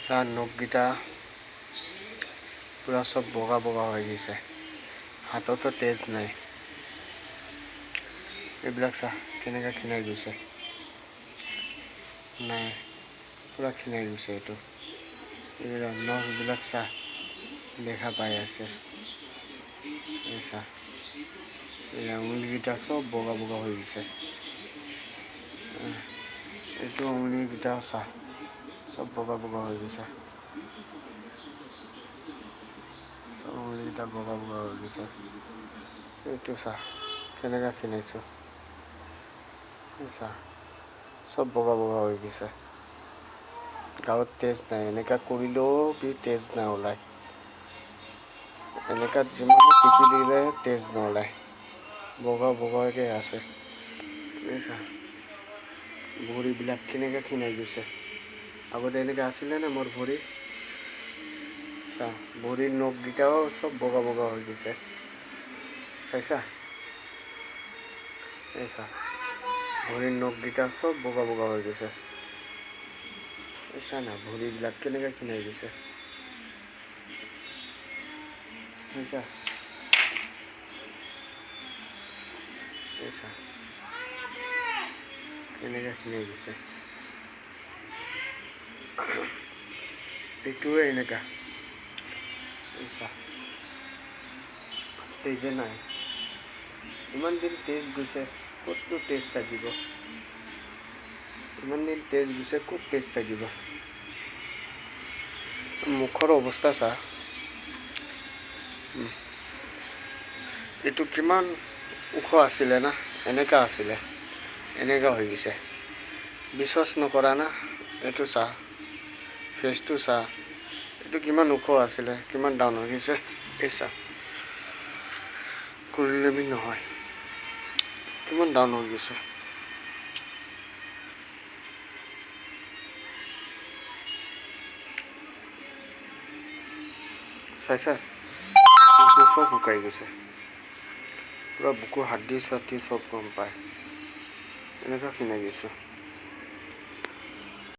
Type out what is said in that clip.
চাহ নখকেইটা পুৰা চব বগা বগা হৈ গৈছে, হাততো তেজ নাই। এইবিলাক চাহ কেনেকৈ ক্ষীণাই গৈছে, নাই পুৰা ক্ষীণাই গৈছে। এইটো এইবিলাক নখবিলাক চাহ দেখা পাই আছে, এই চাহ এই আঙুলিকেইটা চব বগা বগা হৈ গৈছে। এইটো আঙুলিকেইটাও চাহ চব বগা বগা হৈ গৈছে, চব আঙুলিকেইটা বগা বগা হৈ গৈছে। এইটো চাহ কেনেকৈ ক্ষীণাইছোঁ, চাহ চব বগা বগা হৈ গৈছে। গাঁৱত তেজ নাই, এনেকুৱা কৰিলেও তেজ নোলায়, এনেকুৱা যিমান টিপি দিলে তেজ নোলায়, বগা বগাকৈ আছে। এই চাহ ভৰিবিলাক কেনেকৈ ক্ষীণাই গৈছে, আগতে এনেকৈ আছিলেনে মোৰ ভৰি? চাহ ভৰিৰ নখকেইটাও চব বগা বগা হৈ গৈছে, চাইছা? এই চাহ ভৰিৰ নখকেইটা চব বগা বগা হৈ গৈছে, চাই না ভৰিবিলাক কেনেকৈ ক্ষীণাই গৈছে, বুজিছা? এই চাহ কেনেকৈ ক্ষীণাই গৈছে, এইটোৱে এনেকুৱা। এই চাহ তেজে নাই, ইমান দিন তেজ গৈছে, ক'তনো তেজ থাকিব? ইমান দিন তেজ গৈছে, ক'ত তেজ থাকিব? মুখৰ অৱস্থা চা, এইটো কিমান ওখ আছিলে না, এনেকুৱা আছিলে, এনেকুৱা হৈ গৈছে। বিশ্বাস নকৰা না? এইটো চা, ফেচটো চা, এইটো কিমান ওখ আছিলে, কিমান ডাউন হৈ গৈছে। এই চা কৰিলে বি নহয়, কিমান ডাউন হৈ গৈছে। চাইছা বুকু চব শুকাই গৈছে, পুৰা বুকুৰ হাড্ডি চাড্ডি চব গম পায়, এনেকুৱা ক্ষীণাই গৈছোঁ।